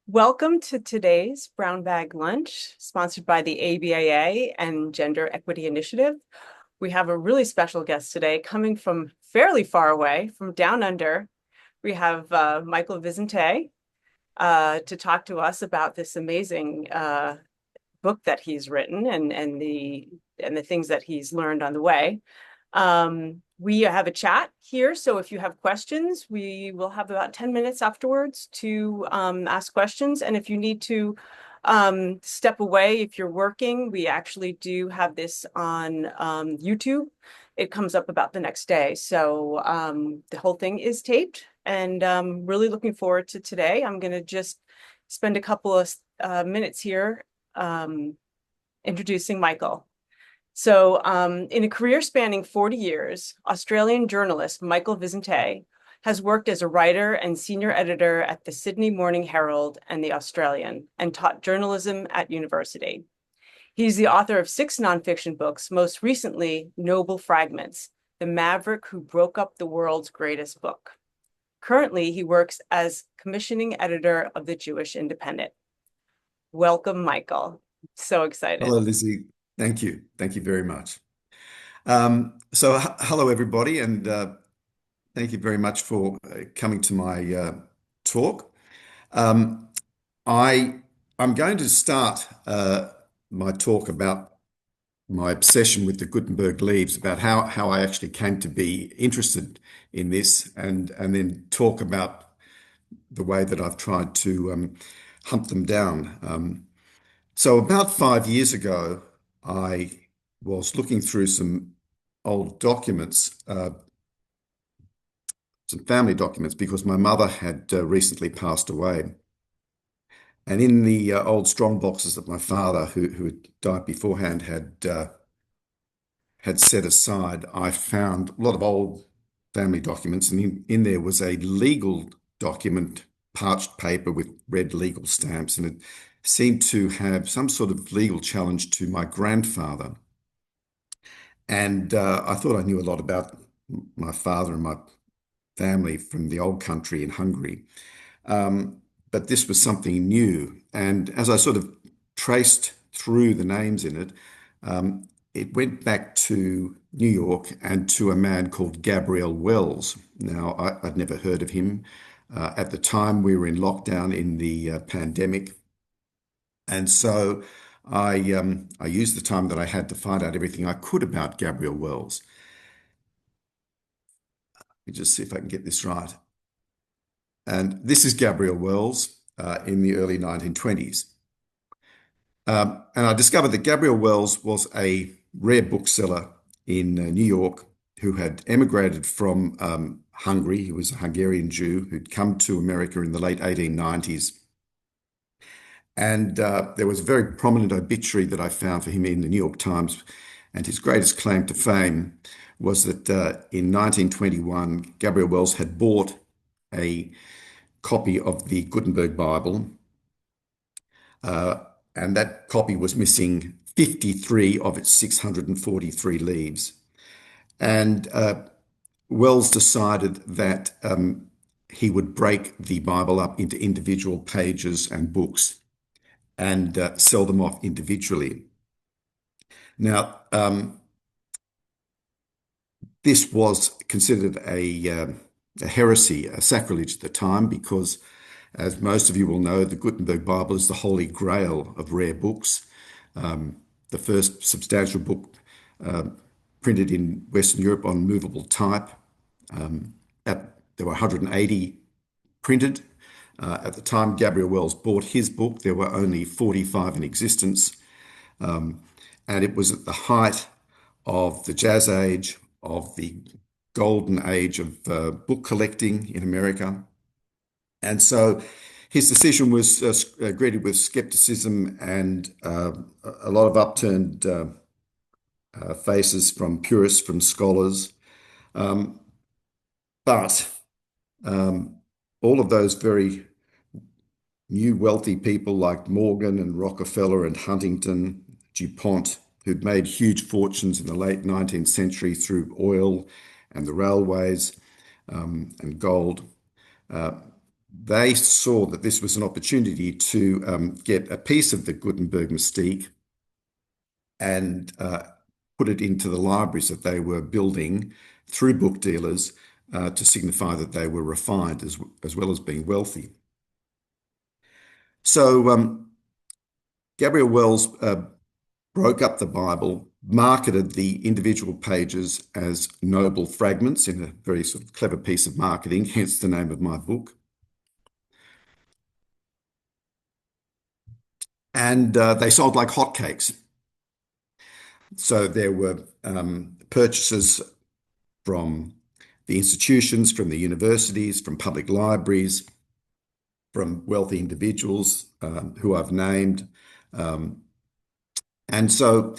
Welcome to today's Brown Bag Lunch, sponsored by the ABAA and Gender Equity Initiative. We have a really special guest today coming from fairly far away, from down under. We have Michael Visontay to talk to us about this amazing book that he's written and the things that he's learned on the way. We have a chat here, so if you have questions, we will have about 10 minutes afterwards to ask questions. And if you need to step away, if you're working, we actually do have this on YouTube. It comes up about the next day. So the whole thing is taped, and really looking forward to today. I'm going to just spend a couple of minutes here introducing Michael. So in a career spanning 40 years, Australian journalist Michael Visontay has worked as a writer and senior editor at the Sydney Morning Herald and the Australian, and taught journalism at university. He's the author of 6 nonfiction books, most recently Noble Fragments, The Maverick Who Broke Up the World's Greatest Book. Currently, he works as commissioning editor of the Jewish Independent. Welcome, Michael. So excited. Hello, Lizzie. Thank you. Thank you very much. Hello, everybody, and thank you very much for coming to my talk. Um, I'm going to start my talk about my obsession with the Gutenberg leaves, about how I actually came to be interested in this, and then talk about the way that I've tried to hunt them down. So about 5 years ago, I was looking through some old documents, some family documents, because my mother had recently passed away. And in the old strong boxes that my father, who had died beforehand, had set aside, I found a lot of old family documents, and in there was a legal document, parched paper with red legal stamps, and it seemed to have some sort of legal challenge to my grandfather. And I thought I knew a lot about my father and my family from the old country in Hungary. But this was something new. And as I sort of traced through the names in it went back to New York and to a man called Gabriel Wells. Now, I'd never heard of him. At the time, we were in lockdown in the pandemic. And so I used the time that I had to find out everything I could about Gabriel Wells. Let me just see if I can get this right. And this is Gabriel Wells in the early 1920s. And I discovered that Gabriel Wells was a rare bookseller in New York who had emigrated from Hungary. He was a Hungarian Jew who'd come to America in the late 1890s. And there was a very prominent obituary that I found for him in the New York Times. And his greatest claim to fame was that in 1921, Gabriel Wells had bought a copy of the Gutenberg Bible, and that copy was missing 53 of its 643 leaves. And Wells decided that he would break the Bible up into individual pages and books and sell them off individually. Now, this was considered a heresy, a sacrilege at the time, because, as most of you will know, the Gutenberg Bible is the Holy Grail of rare books. The first substantial book printed in Western Europe on movable type. There were 180 printed. At the time Gabriel Wells bought his book, there were only 45 in existence. And it was at the height of the Jazz Age, of the golden age of book collecting in America. And so his decision was greeted with skepticism and a lot of upturned faces from purists, from scholars. But all of those very new wealthy people like Morgan and Rockefeller and Huntington, DuPont, who'd made huge fortunes in the late 19th century through oil and the railways and gold, they saw that this was an opportunity to get a piece of the Gutenberg mystique and put it into the libraries that they were building through book dealers to signify that they were refined as well as being wealthy. So Gabriel Wells broke up the Bible, marketed the individual pages as noble fragments in a very sort of clever piece of marketing, hence the name of my book. And they sold like hotcakes. So there were purchases from the institutions, from the universities, from public libraries, from wealthy individuals who I've named. And so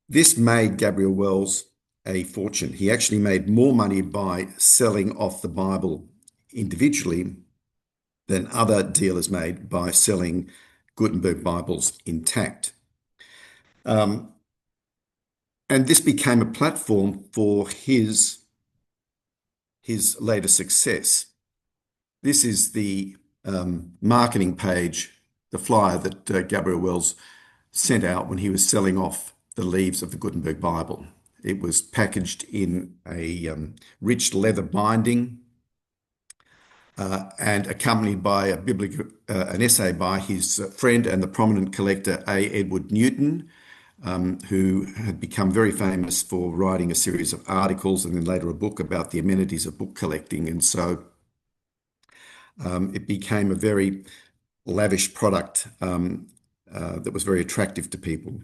this made Gabriel Wells a fortune. He actually made more money by selling off the Bible individually than other dealers made by selling Gutenberg Bibles intact. And this became a platform for his later success. This is the marketing page, the flyer that Gabriel Wells sent out when he was selling off the leaves of the Gutenberg Bible. It was packaged in a rich leather binding and accompanied by an essay by his friend and the prominent collector A. Edward Newton, who had become very famous for writing a series of articles and then later a book about the amenities of book collecting. And so it became a very lavish product that was very attractive to people.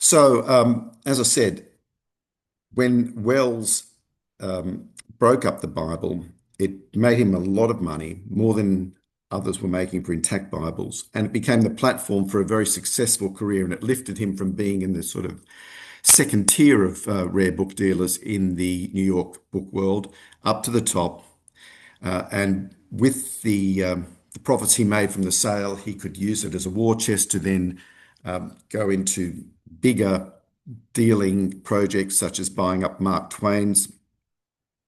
So, as I said, when Wells broke up the Bible, it made him a lot of money, more than others were making for intact Bibles, and it became the platform for a very successful career, and it lifted him from being in the sort of second tier of rare book dealers in the New York book world up to the top. And with the profits he made from the sale, he could use it as a war chest to then go into bigger dealing projects, such as buying up Mark Twain's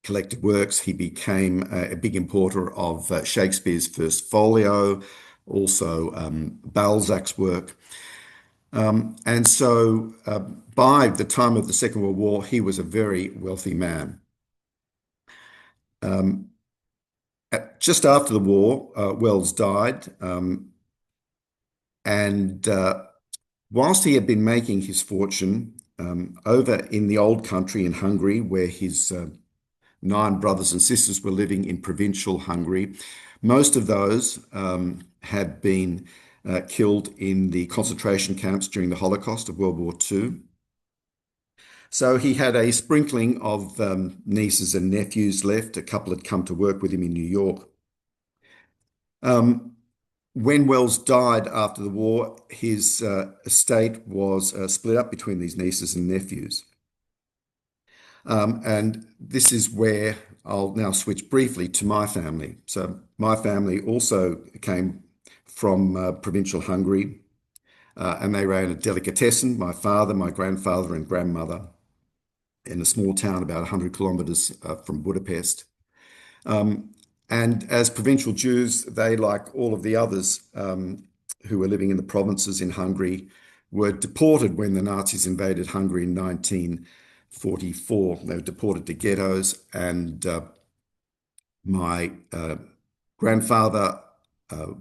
collected works. He became a big importer of Shakespeare's First Folio, also Balzac's work. And so by the time of the Second World War, he was a very wealthy man. Just after the war, Wells died. And whilst he had been making his fortune over in the old country in Hungary, where his 9 brothers and sisters were living in provincial Hungary, most of those had been killed in the concentration camps during the Holocaust of World War II. So he had a sprinkling of nieces and nephews left. A couple had come to work with him in New York. When Wells died after the war, his estate was split up between these nieces and nephews. And this is where I'll now switch briefly to my family. So my family also came from provincial Hungary, and they ran a delicatessen, my father, my grandfather, and grandmother, in a small town about 100 kilometers from Budapest. And as provincial Jews, they, like all of the others who were living in the provinces in Hungary, were deported when the Nazis invaded Hungary in 1944. They were deported to ghettos, and my grandfather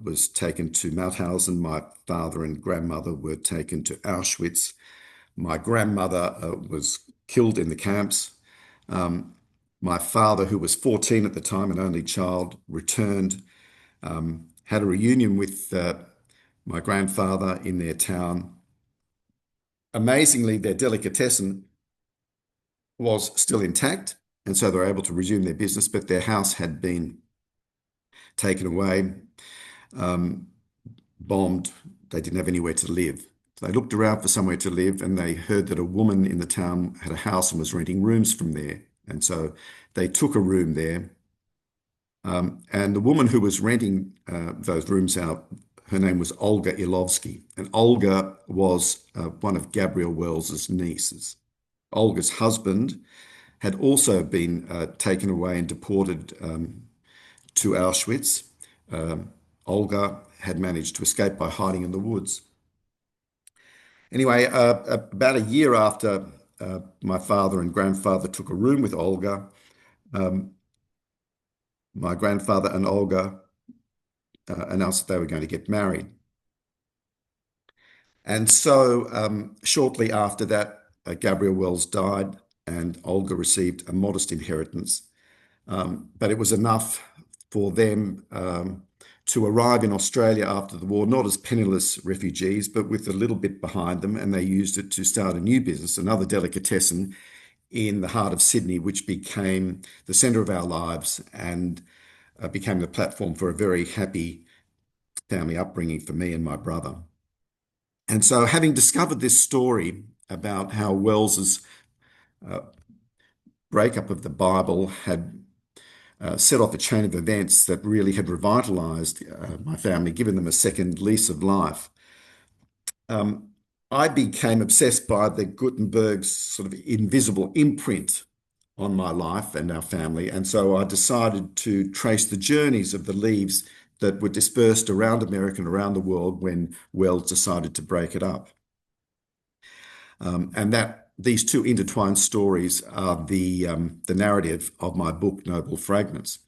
was taken to Mauthausen. My father and grandmother were taken to Auschwitz. My grandmother was killed in the camps. My father, who was 14 at the time, an only child, returned, had a reunion with my grandfather in their town. Amazingly, their delicatessen was still intact, and so they were able to resume their business, but their house had been taken away, bombed. They didn't have anywhere to live. So they looked around for somewhere to live, and they heard that a woman in the town had a house and was renting rooms from there. And so they took a room there. And the woman who was renting those rooms out, her name was Olga Ilovsky. And Olga was one of Gabriel Wells's nieces. Olga's husband had also been taken away and deported to Auschwitz. Olga had managed to escape by hiding in the woods. Anyway, about a year after my father and grandfather took a room with Olga, um, my grandfather and Olga announced that they were going to get married. And so shortly after that, Gabriel Wells died and Olga received a modest inheritance. But it was enough for them to arrive in Australia after the war, not as penniless refugees, but with a little bit behind them. And they used it to start a new business, another delicatessen in the heart of Sydney, which became the centre of our lives and became the platform for a very happy family upbringing for me and my brother. And so, having discovered this story about how Wells's breakup of the Bible had set off a chain of events that really had revitalized my family, given them a second lease of life, um, I became obsessed by the Gutenberg's sort of invisible imprint on my life and our family. And so I decided to trace the journeys of the leaves that were dispersed around America and around the world when Wells decided to break it up. And that these two intertwined stories are the narrative of my book, Noble Fragments.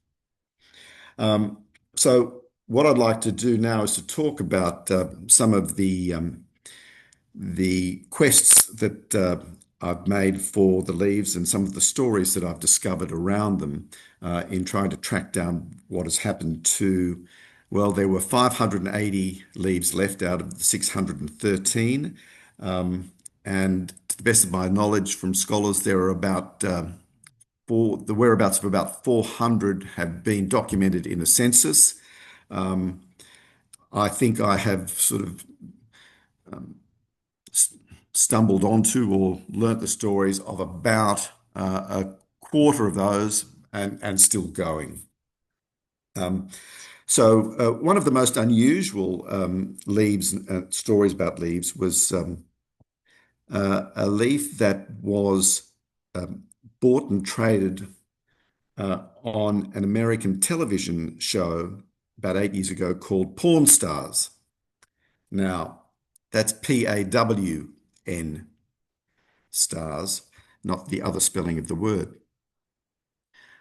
So what I'd like to do now is to talk about some of the quests that I've made for the leaves and some of the stories that I've discovered around them in trying to track down what has happened to, well, there were 580 leaves left out of the 613. And to the best of my knowledge from scholars, there are about the whereabouts of about 400 have been documented in a census. I think I have sort of stumbled onto or learnt the stories of about a quarter of those and still going. So one of the most unusual leaves stories about leaves was a leaf that was bought and traded on an American television show about 8 years ago called Pawn Stars. Now, that's Pawn stars, not the other spelling of the word.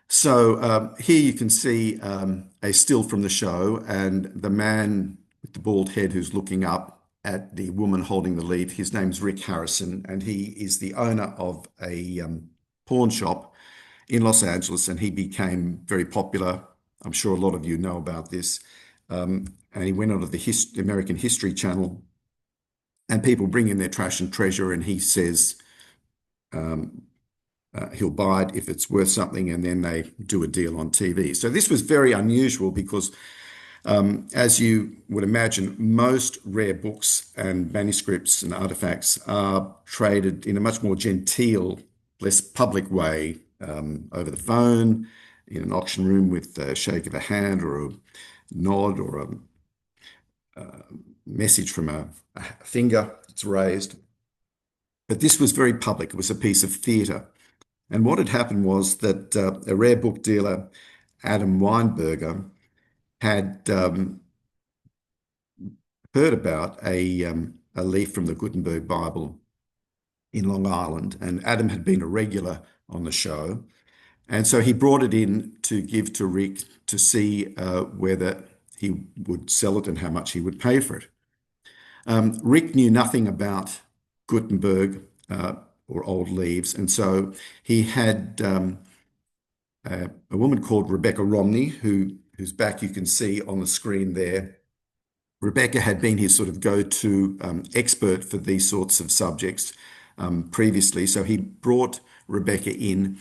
So here you can see a still from the show, and the man with the bald head who's looking up at the woman holding the leaf. His name's Rick Harrison, and he is the owner of a pawn shop in Los Angeles, and he became very popular. I'm sure a lot of you know about this. And he went onto the American History Channel, and people bring in their trash and treasure, and he says he'll buy it if it's worth something, and then they do a deal on TV. So this was very unusual because, as you would imagine, most rare books and manuscripts and artifacts are traded in a much more genteel, less public way, over the phone, in an auction room with a shake of a hand or a nod or a message from a finger that's raised. But this was very public. It was a piece of theatre. And what had happened was that a rare book dealer, Adam Weinberger, had heard about a leaf from the Gutenberg Bible in Long Island, and Adam had been a regular on the show. And so he brought it in to give to Rick to see whether he would sell it and how much he would pay for it. Rick knew nothing about Gutenberg or old leaves, and so he had a woman called Rebecca Romney, whose back you can see on the screen there. Rebecca had been his sort of go-to expert for these sorts of subjects previously, so he brought Rebecca in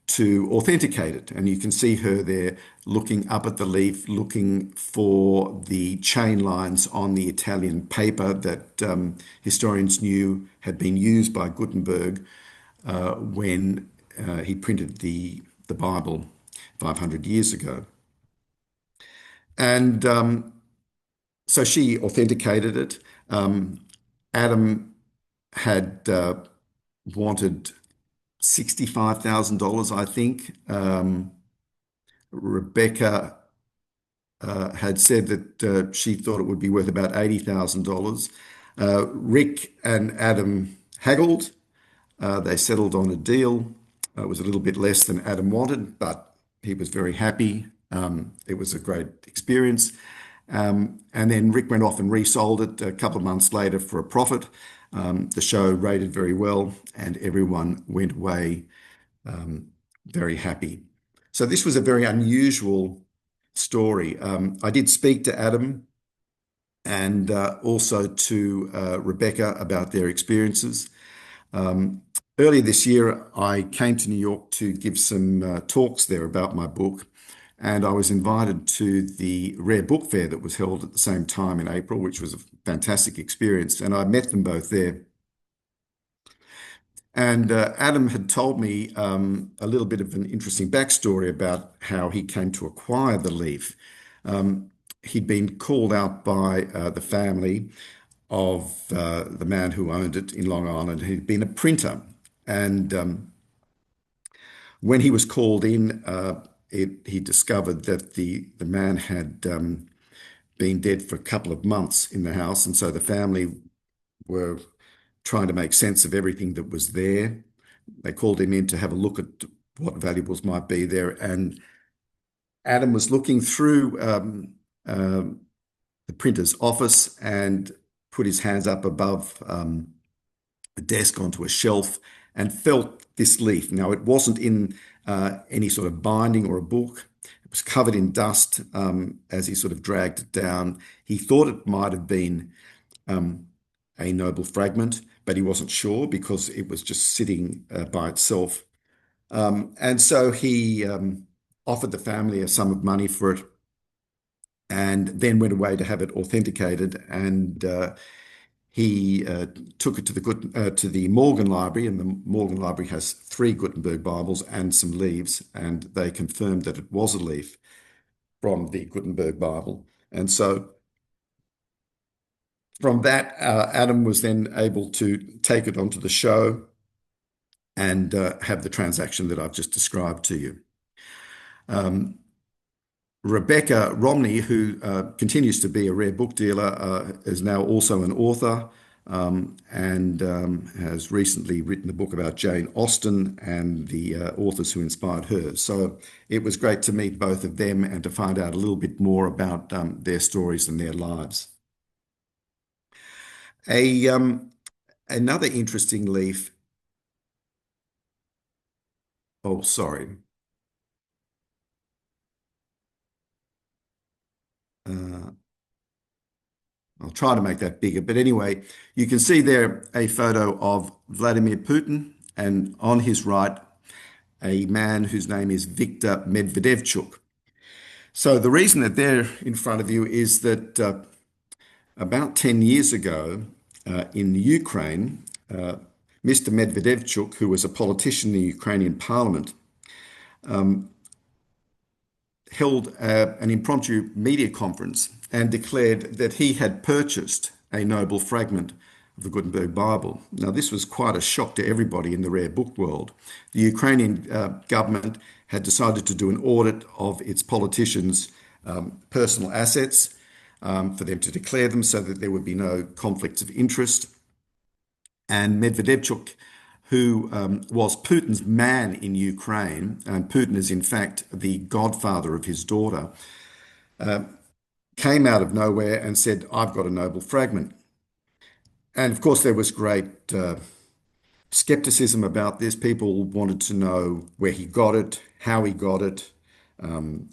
to authenticate it. And you can see her there looking up at the leaf, looking for the chain lines on the Italian paper that historians knew had been used by Gutenberg when he printed the Bible 500 years ago. And so she authenticated it. Adam had wanted $65,000, I think. Rebecca had said that she thought it would be worth about $80,000. Rick and Adam haggled. They settled on a deal. It was a little bit less than Adam wanted, but he was very happy. It was a great experience. And then Rick went off and resold it a couple of months later for a profit. The show rated very well, and everyone went away very happy. So this was a very unusual story. I did speak to Adam and also to Rebecca about their experiences. Earlier this year, I came to New York to give some talks there about my book, and I was invited to the Rare Book Fair that was held at the same time in April, which was a fantastic experience, and I met them both there. And Adam had told me a little bit of an interesting backstory about how he came to acquire the leaf. He'd been called out by the family of the man who owned it in Long Island. He'd been a printer. And when he was called in, he discovered that the man had been dead for a couple of months in the house. And so the family were trying to make sense of everything that was there. They called him in to have a look at what valuables might be there. And Adam was looking through the printer's office and put his hands up above the desk onto a shelf and felt this leaf. Now, it wasn't in any sort of binding or a book. It was covered in dust as he sort of dragged it down. He thought it might have been a noble fragment, but he wasn't sure because it was just sitting by itself. And so he offered the family a sum of money for it and then went away to have it authenticated. And he took it to the Morgan Library, and the Morgan Library has 3 Gutenberg Bibles and some leaves, and they confirmed that it was a leaf from the Gutenberg Bible. And so from that, Adam was then able to take it onto the show and have the transaction that I've just described to you. Rebecca Romney, who continues to be a rare book dealer, is now also an author and has recently written a book about Jane Austen and the authors who inspired her. So it was great to meet both of them and to find out a little bit more about their stories and their lives. Another interesting leaf. Oh, sorry. I'll try to make that bigger. But anyway, you can see there a photo of Vladimir Putin, and on his right, a man whose name is Viktor Medvedevchuk. So the reason that they're in front of you is that about 10 years ago in Ukraine, Mr. Medvedevchuk, who was a politician in the Ukrainian parliament, held an impromptu media conference and declared that he had purchased a noble fragment of the Gutenberg Bible. Now, this was quite a shock to everybody in the rare book world. The Ukrainian government had decided to do an audit of its politicians' personal assets for them to declare them so that there would be no conflicts of interest. And Medvedevchuk, who was Putin's man in Ukraine, and Putin is in fact the godfather of his daughter, came out of nowhere and said, "I've got a noble fragment." And of course, there was great skepticism about this. People wanted to know where he got it, how he got it,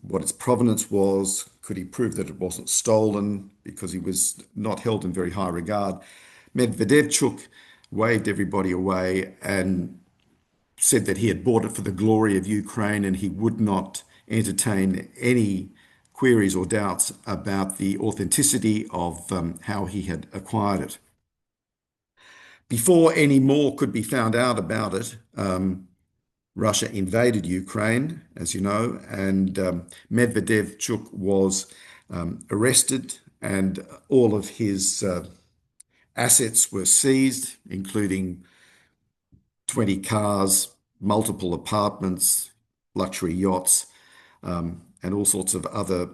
what its provenance was. Could he prove that it wasn't stolen, because he was not held in very high regard? Medvedevchuk waved everybody away and said that he had bought it for the glory of Ukraine and he would not entertain any queries or doubts about the authenticity of how he had acquired it. Before any more could be found out about it, Russia invaded Ukraine, as you know, and Medvedevchuk was arrested and all of his assets were seized, including 20 cars, multiple apartments, luxury yachts, and all sorts of other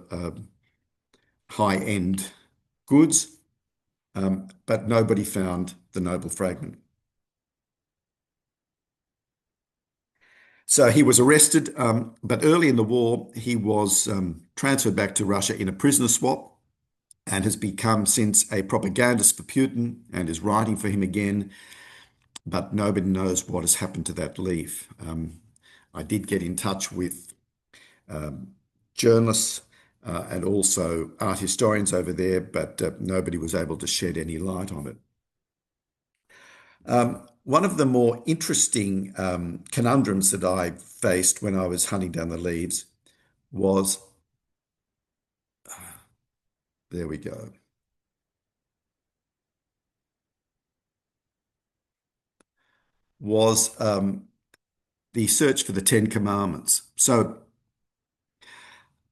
high-end goods, but nobody found the noble fragment. So he was arrested, but early in the war, he was transferred back to Russia in a prisoner swap and has become since a propagandist for Putin and is writing for him again, but nobody knows what has happened to that leaf. I did get in touch with um, journalists and also art historians over there, but nobody was able to shed any light on it. One of the more interesting conundrums that I faced when I was hunting down the leaves was, there we go, was the search for the Ten Commandments. So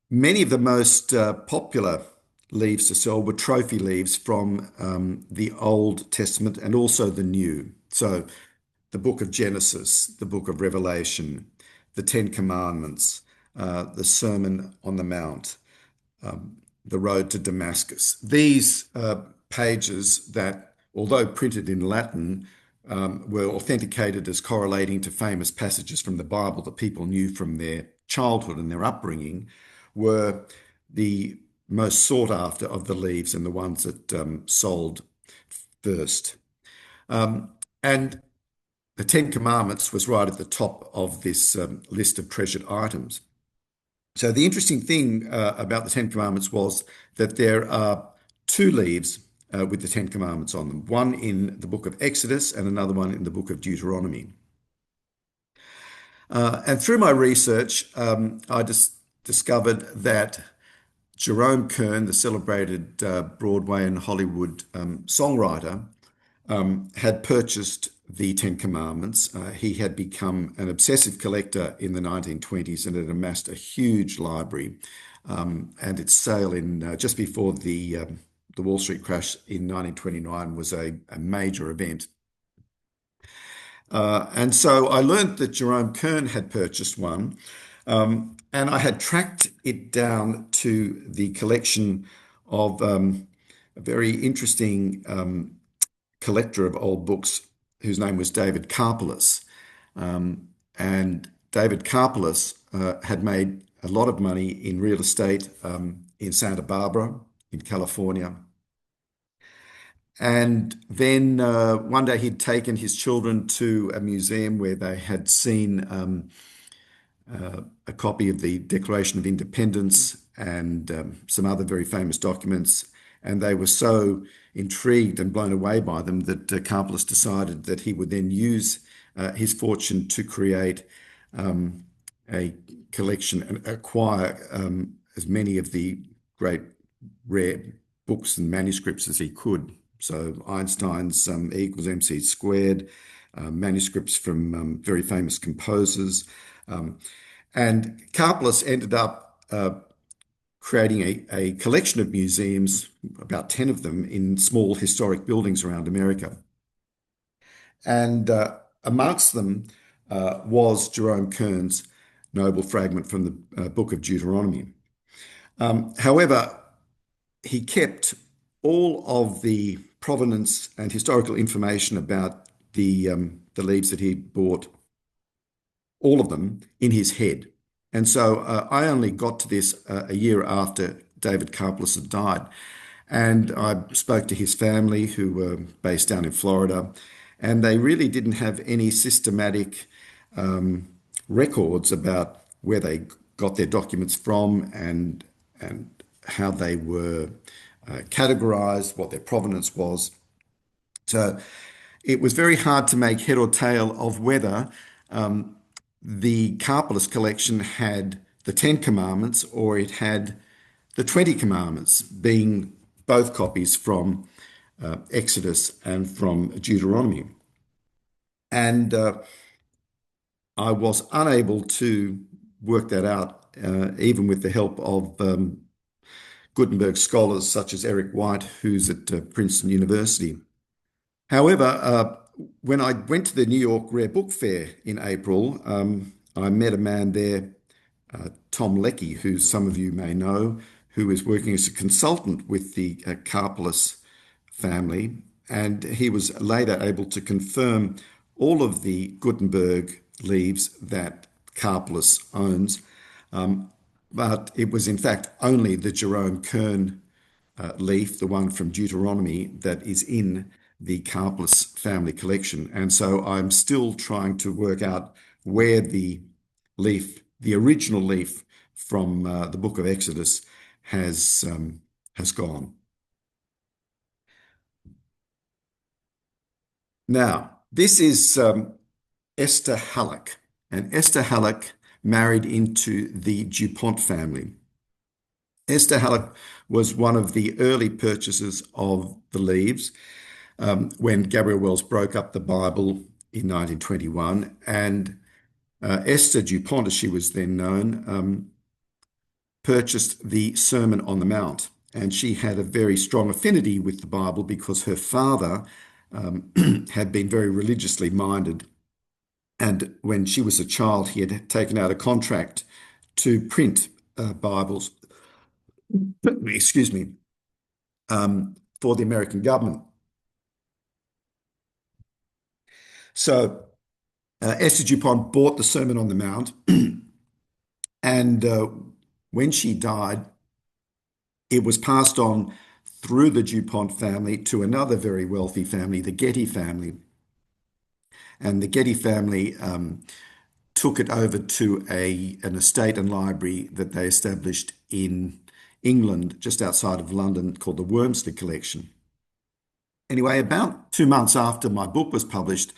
many of the most popular leaves to sell were trophy leaves from the Old Testament and also the New. So the book of Genesis, the book of Revelation, the Ten Commandments, the Sermon on the Mount, the Road to Damascus. These pages that, although printed in Latin, were authenticated as correlating to famous passages from the Bible that people knew from their childhood and their upbringing, were the most sought after of the leaves and the ones that sold first. And the Ten Commandments was right at the top of this list of treasured items. So the interesting thing about the Ten Commandments was that there are two leaves with the Ten Commandments on them, one in the book of Exodus and another one in the book of Deuteronomy. And through my research, I just discovered that Jerome Kern, the celebrated Broadway and Hollywood songwriter, had purchased the Ten Commandments. He had become an obsessive collector in the 1920s and had amassed a huge library. And its sale in just before the Wall Street crash in 1929 was a major event. And so I learned that Jerome Kern had purchased one, and I had tracked it down to the collection of a very interesting collector of old books whose name was David Karpeles. And David Karpeles had made a lot of money in real estate in Santa Barbara, in California. And then one day he'd taken his children to a museum where they had seen a copy of the Declaration of Independence and some other very famous documents. And they were so intrigued and blown away by them that Karpeles decided that he would then use his fortune to create a collection and acquire as many of the great rare books and manuscripts as he could. So Einstein's E equals MC squared, manuscripts from very famous composers. And Karpeles ended up creating a collection of museums, about 10 of them, in small historic buildings around America. And amongst them was Jerome Kern's noble fragment from the book of Deuteronomy. However, he kept all of the provenance and historical information about the leaves that he'd bought, all of them, in his head. And so I only got to this a year after David Karpeles had died. And I spoke to his family, who were based down in Florida, and they really didn't have any systematic records about where they got their documents from and how they were categorized, what their provenance was. So it was very hard to make head or tail of whether the Karpeles collection had the Ten Commandments or it had the 20 Commandments, being both copies from Exodus and from Deuteronomy. And I was unable to work that out, even with the help of Gutenberg scholars such as Eric White, who's at Princeton University. However, when I went to the New York Rare Book Fair in April, I met a man there, Tom Leckie, who some of you may know, who was working as a consultant with the Karplus family, and he was later able to confirm all of the Gutenberg leaves that Karplus owns, but it was in fact only the Jerome Kern leaf, the one from Deuteronomy, that is in the Karplus family collection. And so I'm still trying to work out where the leaf, the original leaf from the book of Exodus, has gone. Now, this is Esther Halleck, and Esther Halleck married into the DuPont family. Esther Halleck was one of the early purchasers of the leaves when Gabriel Wells broke up the Bible in 1921. And Esther DuPont, as she was then known, purchased the Sermon on the Mount. And she had a very strong affinity with the Bible because her father had been very religiously minded. And when she was a child, he had taken out a contract to print Bibles, excuse me, for the American government. So Esther DuPont bought the Sermon on the Mount, and when she died, it was passed on through the DuPont family to another very wealthy family, the Getty family. And the Getty family took it over to an estate and library that they established in England, just outside of London, called the Wormsley Collection. Anyway, about 2 months after my book was published,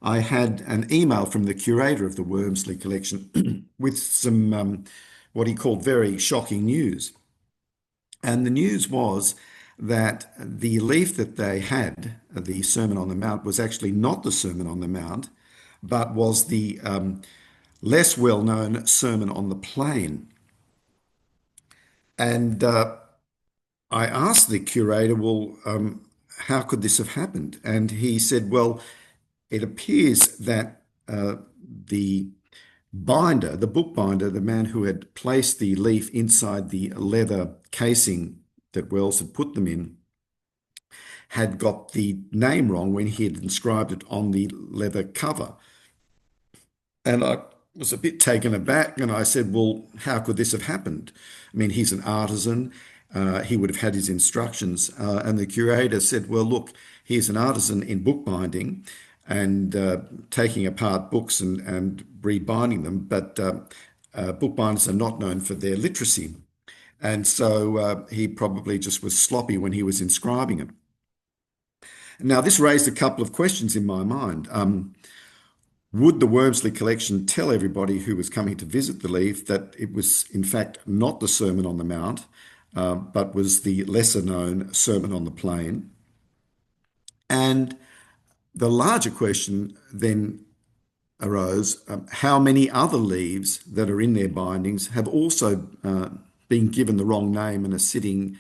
I had an email from the curator of the Wormsley Collection with some what he called very shocking news. And the news was that the leaf that they had, the Sermon on the Mount, was actually not the Sermon on the Mount, but was the less well-known Sermon on the Plain. And I asked the curator, well, how could this have happened? And he said, well, it appears that the binder, the bookbinder, the man who had placed the leaf inside the leather casing that Wells had put them in, had got the name wrong when he had inscribed it on the leather cover. And I was a bit taken aback, and I said, well, how could this have happened? I mean, he's an artisan. He would have had his instructions. And the curator said, well, look, he's an artisan in bookbinding and taking apart books and rebinding them, but bookbinders are not known for their literacy. And so he probably just was sloppy when he was inscribing it. Now, this raised a couple of questions in my mind. Would the Wormsley collection tell everybody who was coming to visit the leaf that it was, in fact, not the Sermon on the Mount, but was the lesser known Sermon on the Plain? And the larger question then arose, how many other leaves that are in their bindings have also been given the wrong name and are sitting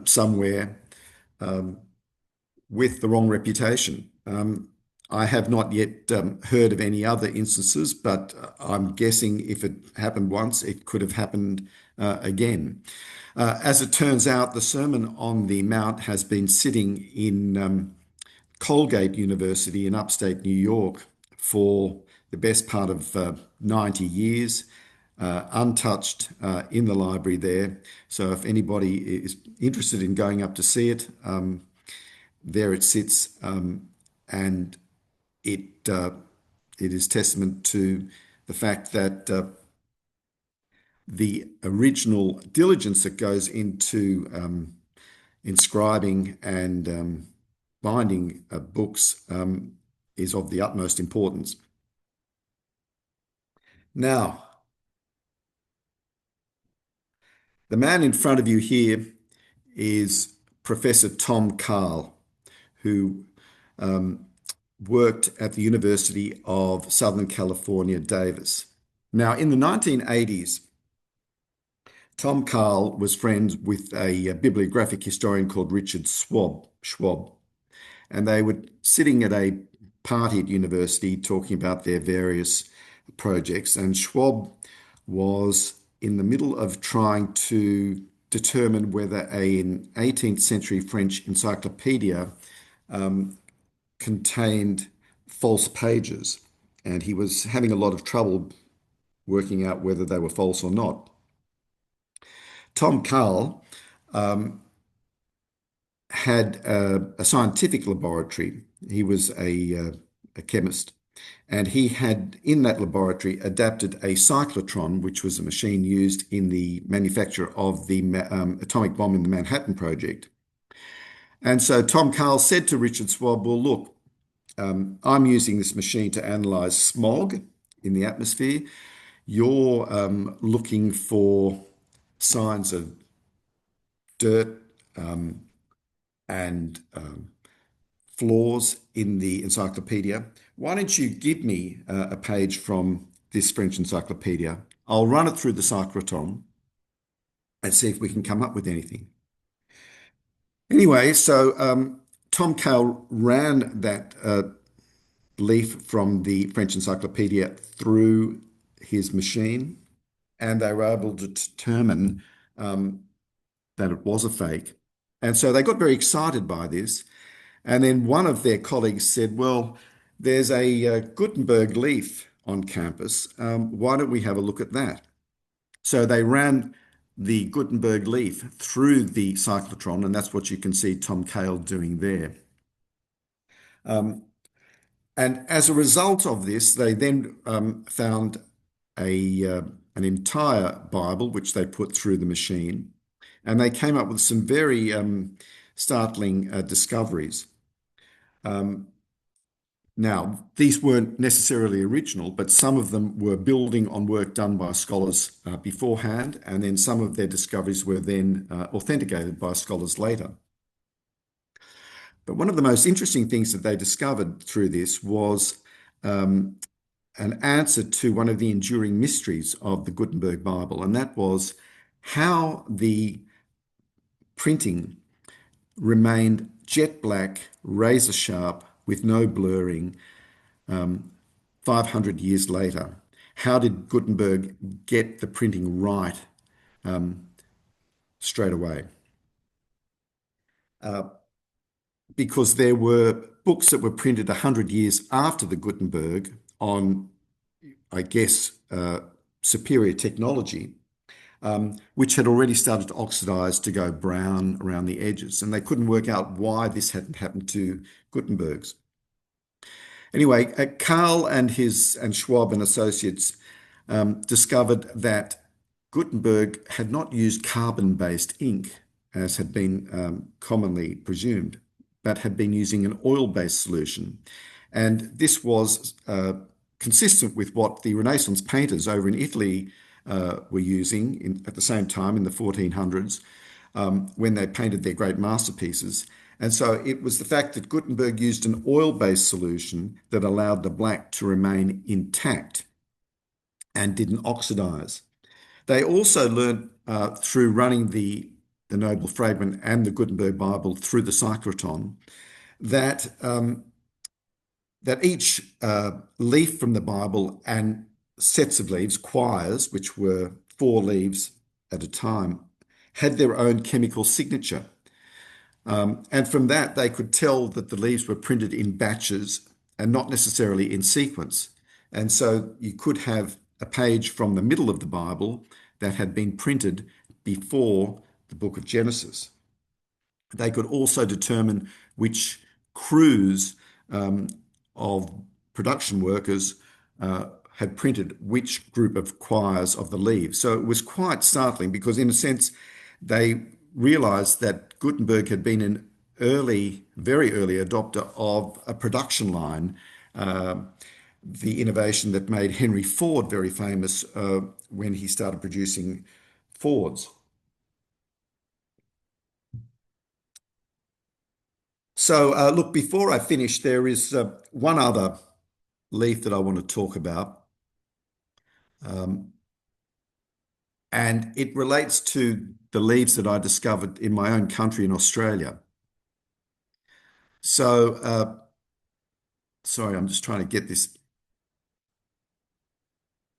somewhere with the wrong reputation? I have not yet heard of any other instances, but I'm guessing if it happened once, it could have happened again. As it turns out, the Sermon on the Mount has been sitting in Colgate University in upstate New York for the best part of 90 years, untouched in the library there. So if anybody is interested in going up to see it, there it sits, and it is testament to the fact that the original diligence that goes into inscribing and binding books is of the utmost importance. Now, the man in front of you here is Professor Tom Carl, who worked at the University of Southern California, Davis. Now, in the 1980s, Tom Carl was friends with a bibliographic historian called Richard Schwab, and they were sitting at a party at university talking about their various projects, and Schwab was in the middle of trying to determine whether an 18th century French encyclopedia contained false pages. And he was having a lot of trouble working out whether they were false or not. Tom Carl had a scientific laboratory. He was a chemist, and he had in that laboratory adapted a cyclotron, which was a machine used in the manufacture of the atomic bomb in the Manhattan Project. And so Tom Carl said to Richard Schwab, well, look, I'm using this machine to analyze smog in the atmosphere. You're looking for signs of dirt and flaws in the encyclopedia. Why don't you give me a page from this French encyclopedia? I'll run it through the cyclotron and see if we can come up with anything. Anyway, so Tom Cale ran that leaf from the French encyclopedia through his machine, and they were able to determine that it was a fake. And so they got very excited by this. And then one of their colleagues said, well, there's a Gutenberg leaf on campus. Why don't we have a look at that? So they ran the Gutenberg leaf through the cyclotron, and that's what you can see Tom Cale doing there. And as a result of this, they then found an entire Bible, which they put through the machine, and they came up with some very startling discoveries. Now, these weren't necessarily original, but some of them were building on work done by scholars beforehand, and then some of their discoveries were then authenticated by scholars later. But one of the most interesting things that they discovered through this was an answer to one of the enduring mysteries of the Gutenberg Bible, and that was how the printing remained jet black, razor sharp, with no blurring 500 years later. How did Gutenberg get the printing right straight away? Because there were books that were printed 100 years after the Gutenberg on, I guess, superior technology, which had already started to oxidize to go brown around the edges. And they couldn't work out why this hadn't happened to Gutenberg's. Anyway, Carl and Schwab and associates discovered that Gutenberg had not used carbon-based ink, as had been commonly presumed, but had been using an oil-based solution. And this was consistent with what the Renaissance painters over in Italy were using at the same time in the 1400s when they painted their great masterpieces. And so it was the fact that Gutenberg used an oil-based solution that allowed the black to remain intact and didn't oxidize. They also learned through running the Noble Fragment and the Gutenberg Bible through the cyclotron that that each leaf from the Bible and sets of leaves, quires, which were 4 leaves at a time, had their own chemical signature. And from that, they could tell that the leaves were printed in batches and not necessarily in sequence. And so you could have a page from the middle of the Bible that had been printed before the book of Genesis. They could also determine which crews of production workers had printed which group of quires of the leaves. So it was quite startling because, in a sense, they realized that Gutenberg had been an early, very early adopter of a production line, the innovation that made Henry Ford very famous when he started producing Fords. So look, before I finish, there is one other leaf that I want to talk about. And it relates to the leaves that I discovered in my own country in Australia. So, sorry, I'm just trying to get this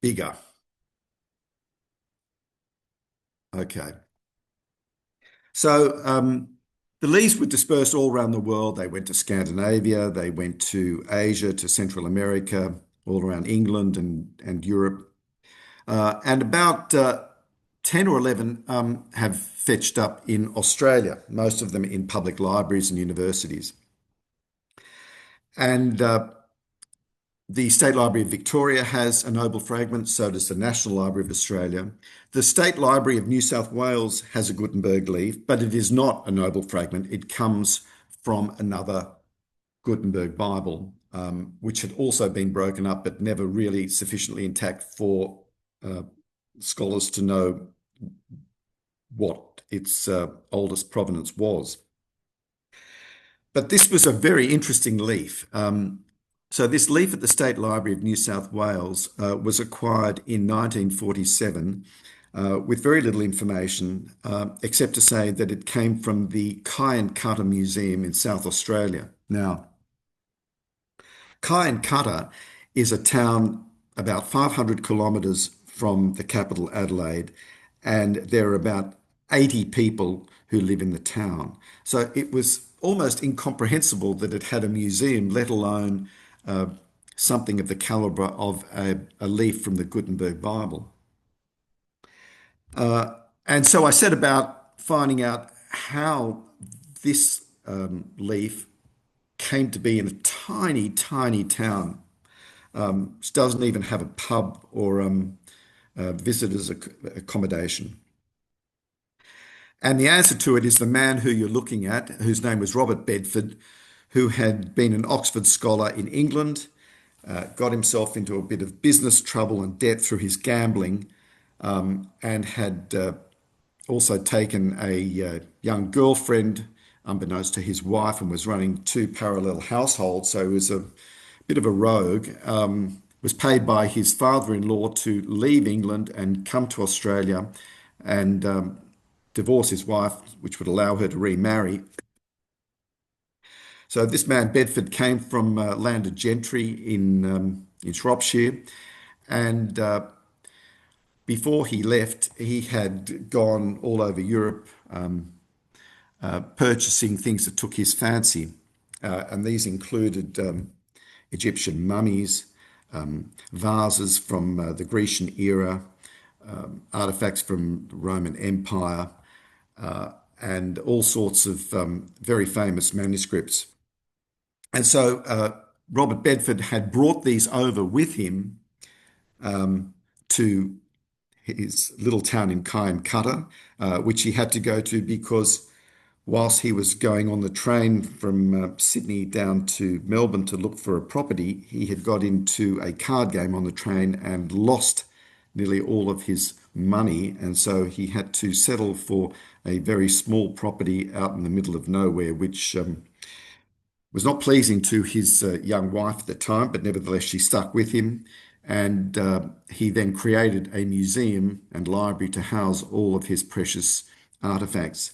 bigger. Okay. So the leaves were dispersed all around the world. They went to Scandinavia, they went to Asia, to Central America, all around England and Europe. And about 10 or 11 have fetched up in Australia, most of them in public libraries and universities. And the State Library of Victoria has a noble fragment, so does the National Library of Australia. The State Library of New South Wales has a Gutenberg leaf, but it is not a noble fragment. It comes from another Gutenberg Bible, which had also been broken up, but never really sufficiently intact for uh, scholars to know what its oldest provenance was. But this was a very interesting leaf. So this leaf at the State Library of New South Wales was acquired in 1947 with very little information, except to say that it came from the Cutter Museum in South Australia. Now, Cutter is a town about 500 kilometres from the capital, Adelaide, and there are about 80 people who live in the town. So it was almost incomprehensible that it had a museum, let alone uh, something of the calibre of a leaf from the Gutenberg Bible. And so I set about finding out how this leaf came to be in a tiny, tiny town. Which doesn't even have a pub or visitors accommodation. And the answer to it is the man who you're looking at, whose name was Robert Bedford, who had been an Oxford scholar in England, got himself into a bit of business trouble and debt through his gambling, and had also taken a young girlfriend, unbeknownst to his wife, and was running two parallel households. So he was a bit of a rogue. Was paid by his father-in-law to leave England and come to Australia and divorce his wife, which would allow her to remarry. So this man Bedford came from landed gentry in Shropshire, and before he left, he had gone all over Europe purchasing things that took his fancy, and these included Egyptian mummies, vases from the Grecian era, artifacts from the Roman Empire, and all sorts of very famous manuscripts. And so Robert Bedford had brought these over with him to his little town in Cutter, which he had to go to because whilst he was going on the train from Sydney down to Melbourne to look for a property, he had got into a card game on the train and lost nearly all of his money. And so he had to settle for a very small property out in the middle of nowhere, which was not pleasing to his young wife at the time, but nevertheless she stuck with him. And he then created a museum and library to house all of his precious artifacts.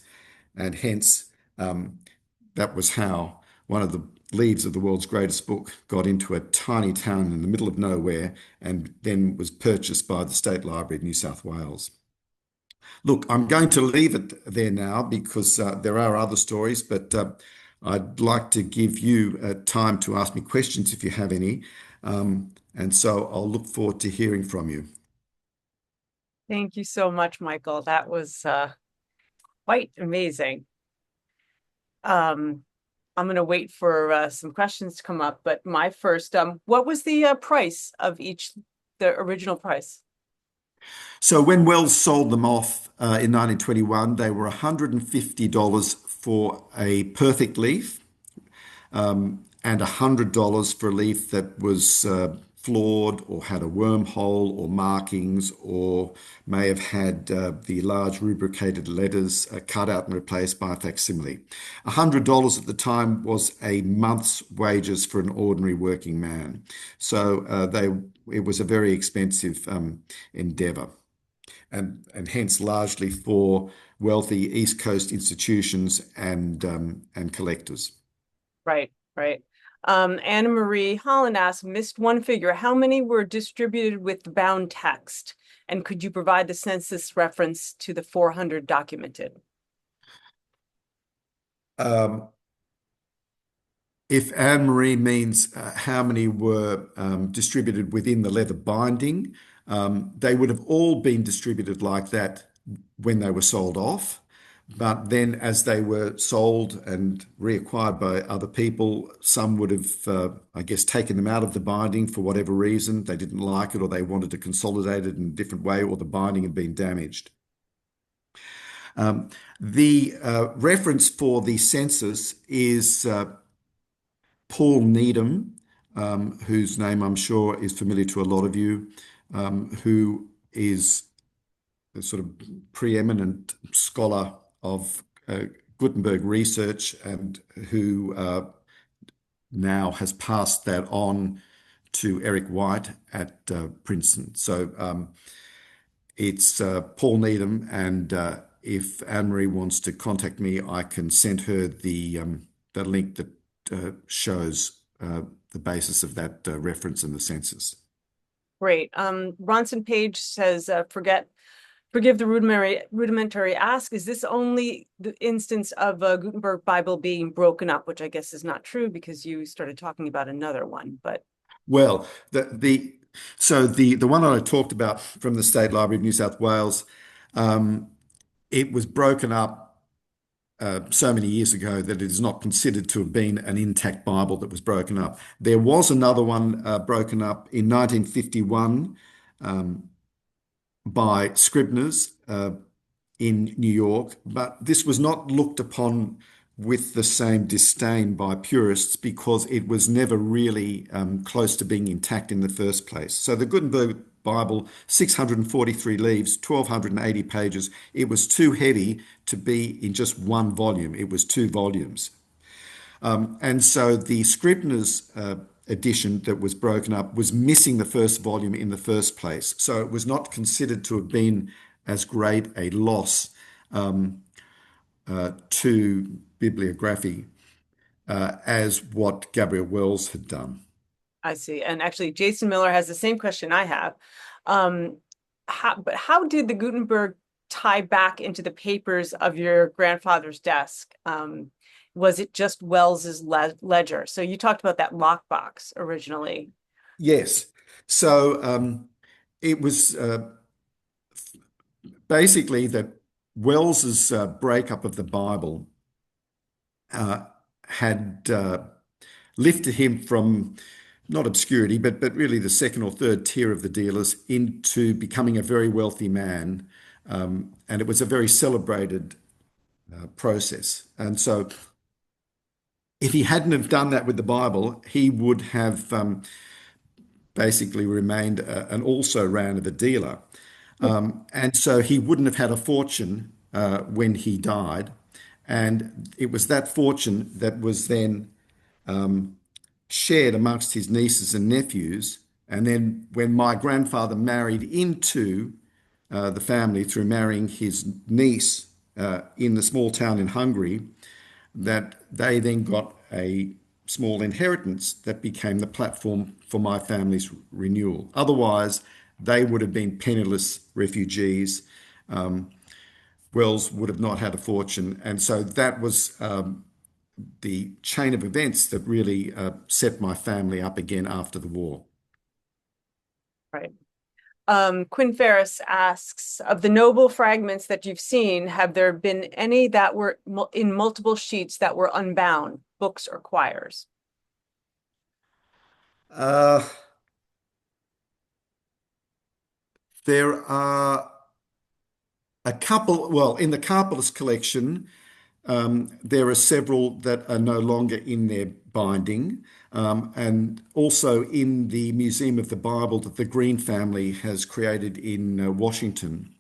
And hence, that was how one of the leaves of the world's greatest book got into a tiny town in the middle of nowhere and then was purchased by the State Library of New South Wales. Look, I'm going to leave it there now because there are other stories, but I'd like to give you time to ask me questions if you have any. And so I'll look forward to hearing from you. Thank you so much, Michael. That was quite amazing. I'm going to wait for some questions to come up, but my first, what was the price of each, the original price? So when Wells sold them off in 1921, they were $150 for a perfect leaf, and $100 for a leaf that was flawed or had a wormhole or markings or may have had the large rubricated letters cut out and replaced by a facsimile. $100 at the time was a month's wages for an ordinary working man. So it was a very expensive endeavour. And hence largely for wealthy East Coast institutions and collectors. Right, right. Anna Marie Holland asked, missed one figure. How many were distributed with bound text? And could you provide the census reference to the 400 documented? Um, if Anne Marie means how many were distributed within the leather binding, they would have all been distributed like that when they were sold off. But then, as they were sold and reacquired by other people, some would have, I guess, taken them out of the binding for whatever reason. They didn't like it, or they wanted to consolidate it in a different way, or the binding had been damaged. Um, the reference for the census is Paul Needham, whose name I'm sure is familiar to a lot of you, who is a sort of preeminent scholar of Gutenberg research and who now has passed that on to Eric White at Princeton. So it's Paul Needham, and if Anne-Marie wants to contact me, I can send her the link that shows the basis of that reference in the census. Great. Ronson Page says, forgive the rudimentary ask. Is this only the instance of a Gutenberg Bible being broken up, which I guess is not true because you started talking about another one, but. Well, the one that I talked about from the State Library of New South Wales, it was broken up so many years ago that it is not considered to have been an intact Bible that was broken up. There was another one broken up in 1951 by Scribners in New York, but this was not looked upon with the same disdain by purists because it was never really close to being intact in the first place. So the Gutenberg Bible, 643 leaves, 1,280 pages. It was too heavy to be in just one volume. It was two volumes. And so the Scribner's edition that was broken up was missing the first volume in the first place. So it was not considered to have been as great a loss to bibliography as what Gabriel Wells had done. I see. And actually, Jason Miller has the same question I have. But how did the Gutenberg tie back into the papers of your grandfather's desk? Was it just Wells's ledger? So you talked about that lockbox originally. Yes. So it was basically that Wells's breakup of the Bible had lifted him from not obscurity, but really the second or third tier of the dealers into becoming a very wealthy man. And it was a very celebrated process. And so if he hadn't have done that with the Bible, he would have basically remained an also-ran of a dealer. And so he wouldn't have had a fortune when he died. And it was that fortune that was then shared amongst his nieces and nephews. And then when my grandfather married into the family through marrying his niece in the small town in Hungary, that they then got a small inheritance that became the platform for my family's renewal. Otherwise, they would have been penniless refugees. Wells would have not had a fortune. And so that was the chain of events that really set my family up again after the war. Right. Quinn Ferris asks, of the noble fragments that you've seen, have there been any that were in multiple sheets that were unbound, books or quires? Uh, there are a couple, well, in the Carpelus collection, there are several that are no longer in their binding. And also in the Museum of the Bible that the Green family has created in Washington.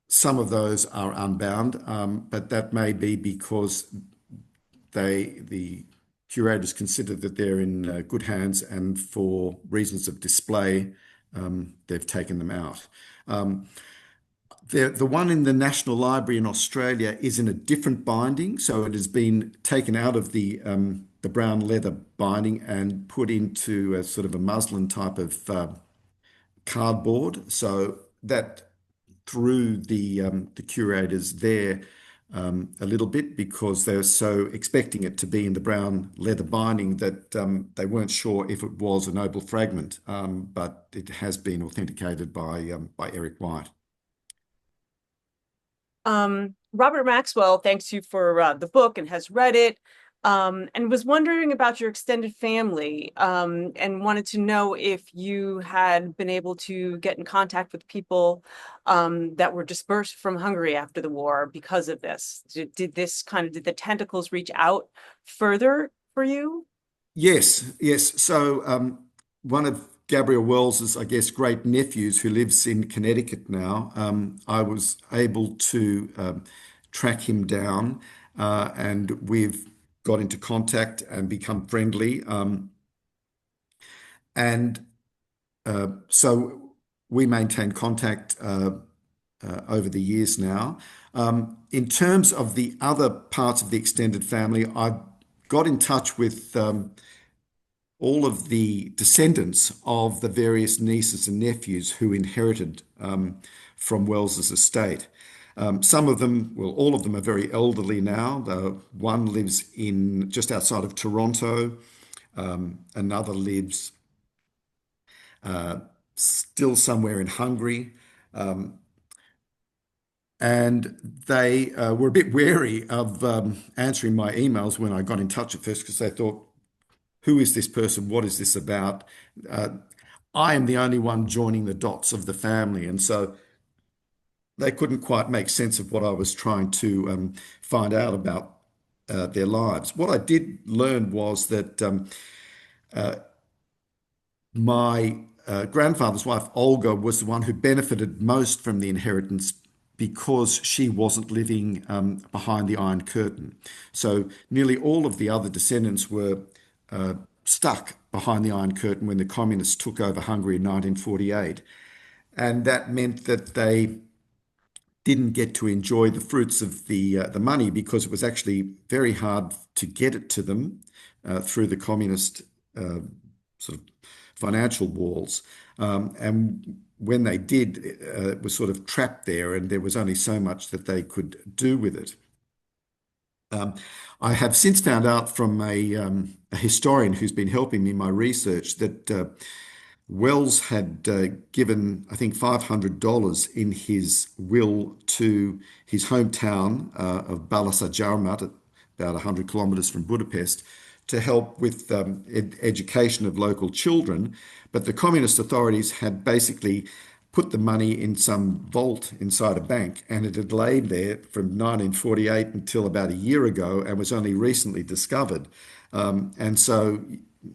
Some of those are unbound, but that may be because the curators consider that they're in good hands, and for reasons of display, they've taken them out. The one in the National Library in Australia is in a different binding, so it has been taken out of the brown leather binding and put into a sort of a muslin type of cardboard, so that through the curators there, a little bit because they were so expecting it to be in the brown leather binding that they weren't sure if it was a noble fragment, but it has been authenticated by Eric White. Robert Maxwell thanks you for the book and has read it, and was wondering about your extended family, and wanted to know if you had been able to get in contact with people that were dispersed from Hungary after the war because of this. Did did the tentacles reach out further for you? Yes, yes. So one of Gabriel Wells's, I guess, great nephews who lives in Connecticut now, I was able to track him down, and we've got into contact and become friendly. And so we maintain contact over the years now. In terms of the other parts of the extended family, I got in touch with all of the descendants of the various nieces and nephews who inherited from Wells's estate. Some of them, well, all of them are very elderly now. One lives in just outside of Toronto. Another lives still somewhere in Hungary. And they were a bit wary of answering my emails when I got in touch at first because they thought, who is this person? What is this about? Uh, I am the only one joining the dots of the family. And so they couldn't quite make sense of what I was trying to find out about their lives. What I did learn was that my grandfather's wife, Olga, was the one who benefited most from the inheritance because she wasn't living behind the Iron Curtain. So nearly all of the other descendants were stuck behind the Iron Curtain when the communists took over Hungary in 1948. And that meant that they didn't get to enjoy the fruits of the money because it was actually very hard to get it to them through the communist sort of financial walls. And when they did, it was sort of trapped there, and there was only so much that they could do with it. Um, I have since found out from a historian who's been helping me in my research that Wells had given, I think, $500 in his will to his hometown of Balasagyarmat, about 100 kilometers from Budapest, to help with education of local children. But the communist authorities had basically put the money in some vault inside a bank, and it had laid there from 1948 until about a year ago and was only recently discovered. And so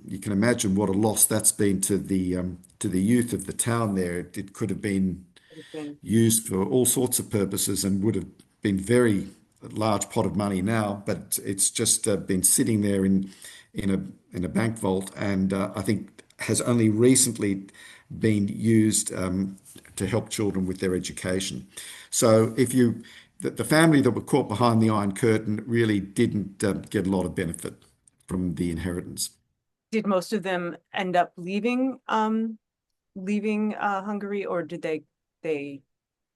you can imagine what a loss that's been to the youth of the town there. It could have been used for all sorts of purposes and would have been very large pot of money now, but it's just been sitting there in a bank vault, and I think has only recently been used to help children with their education. So if you the family that were caught behind the Iron Curtain really didn't get a lot of benefit from the inheritance. Did most of them end up leaving Hungary, or did they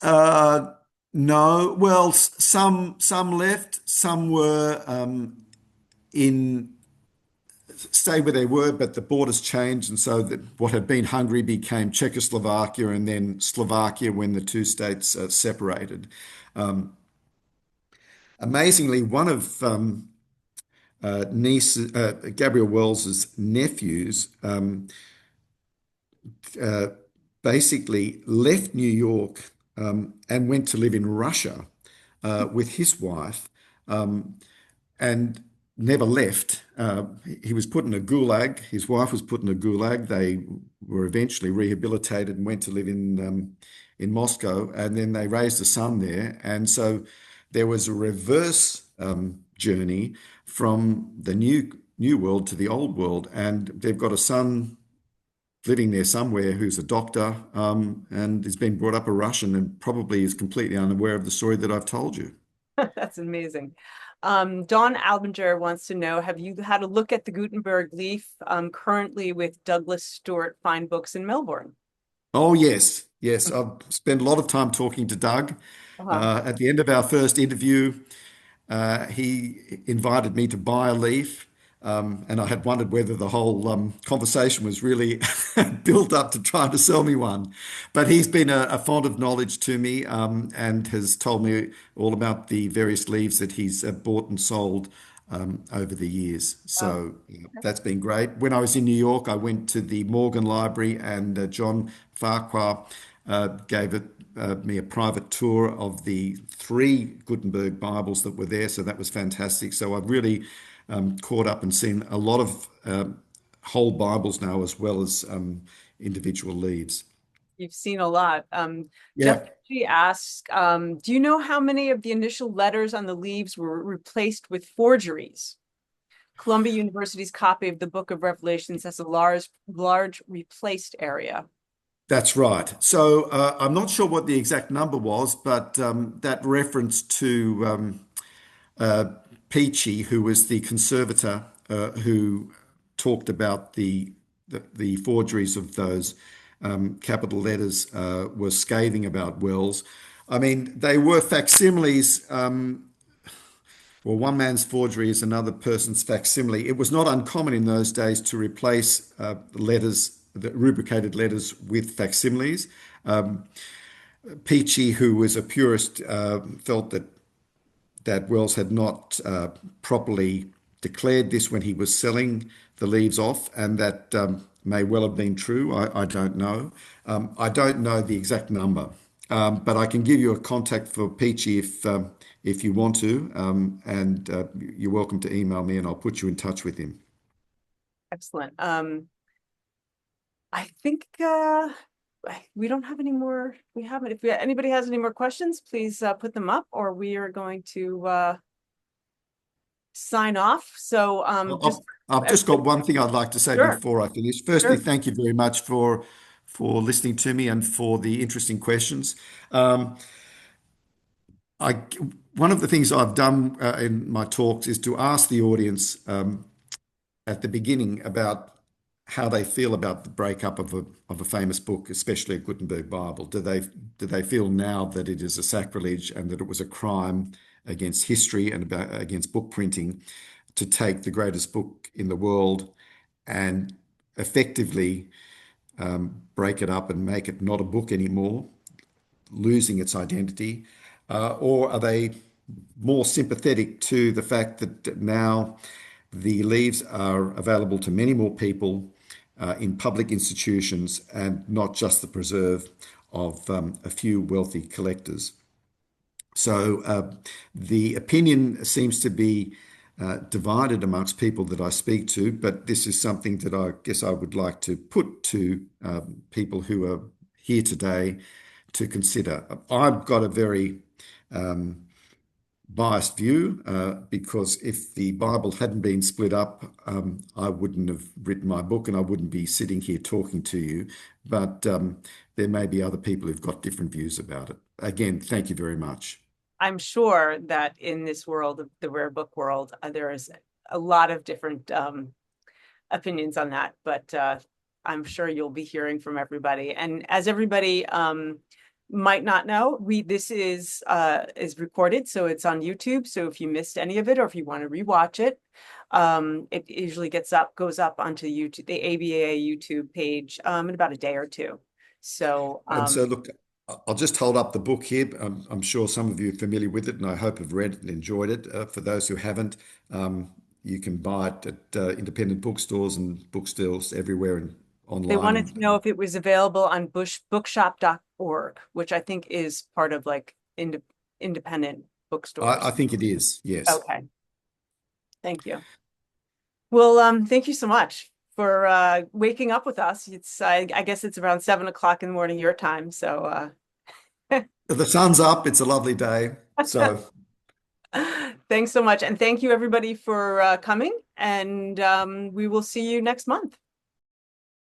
Uh, no, well, some left, some were in stay where they were, but the borders changed, and so that what had been Hungary became Czechoslovakia, and then Slovakia when the two states separated. Um, Amazingly, one of Gabriel Wells's nephews uh, basically left New York and went to live in Russia with his wife. And never left. He was put in a gulag. His wife was put in a gulag. They were eventually rehabilitated and went to live in Moscow, and then they raised a son there. And so there was a reverse journey from the new world to the old world, and they've got a son living there somewhere who's a doctor and has been brought up a Russian and probably is completely unaware of the story that I've told you. That's amazing. Dawn Albinger wants to know, have you had a look at the Gutenberg leaf currently with Douglas Stewart Fine Books in Melbourne? Oh, yes. Yes. I've spent a lot of time talking to Doug. Uh-huh. At the end of our first interview, he invited me to buy a leaf. And I had wondered whether the whole conversation was really built up to trying to sell me one. But he's been a font of knowledge to me and has told me all about the various leaves that he's bought and sold over the years. Wow. So that's been great. When I was in New York, I went to the Morgan Library, and John Farquhar gave me a private tour of the three Gutenberg Bibles that were there. So that was fantastic. So I've really caught up and seen a lot of whole Bibles now, as well as individual leaves. You've seen a lot. Jeff Yeah, actually asks, do you know how many of the initial letters on the leaves were replaced with forgeries? Columbia University's copy of the Book of Revelations has a large replaced area. that's right. So I'm not sure what the exact number was, but that reference to uh, Peachy, who was the conservator who talked about the forgeries of those capital letters, was scathing about Wells. I mean, they were facsimiles. Well, one man's forgery is another person's facsimile. It was not uncommon in those days to replace letters, the rubricated letters, with facsimiles. Peachy, who was a purist, felt that Wells had not properly declared this when he was selling the leaves off, and that may well have been true. I don't know. I don't know the exact number, but I can give you a contact for Peachy if you want to, and you're welcome to email me, and I'll put you in touch with him. Excellent. I think we don't have any more. We haven't. If anybody has any more questions, please put them up, or we are going to sign off. So just I've just got one thing I'd like to say sure, before I finish. Firstly, sure. thank you very much for listening to me and for the interesting questions. Um, I One of the things I've done in my talks is to ask the audience at the beginning about how they feel about the breakup of a famous book, especially a Gutenberg Bible. Do they feel now that it is a sacrilege and that it was a crime against history and against book printing to take the greatest book in the world and effectively break it up and make it not a book anymore, losing its identity? Or are they more sympathetic to the fact that now the leaves are available to many more people in public institutions and not just the preserve of a few wealthy collectors? So the opinion seems to be divided amongst people that I speak to, but this is something that I guess I would like to put to people who are here today to consider. I've got a very biased view because if the Bible hadn't been split up, I wouldn't have written my book and I wouldn't be sitting here talking to you. But there may be other people who've got different views about it. Again, thank you very much. I'm sure that in this world, the rare book world, there is a lot of different opinions on that, but I'm sure you'll be hearing from everybody. And as everybody might not know, this is recorded, so it's on YouTube. So if you missed any of it, or if you want to rewatch it, it usually goes up onto YouTube, the ABA YouTube page, in about a day or two. So And so, look, I'll just hold up the book here. I'm sure some of you are familiar with it, and I hope have read it and enjoyed it. For those who haven't, you can buy it at independent bookstores and bookstores everywhere and they online. wanted to know if it was available on bookshop.org, which I think is part of like independent I bookstores. think it is, yes. Okay, thank you. Well, thank you so much for waking up with us. It's I guess it's around 7 o'clock in the morning your time. So The sun's up. It's a lovely day. So thanks so much, and thank you everybody for coming. And we will see you next month.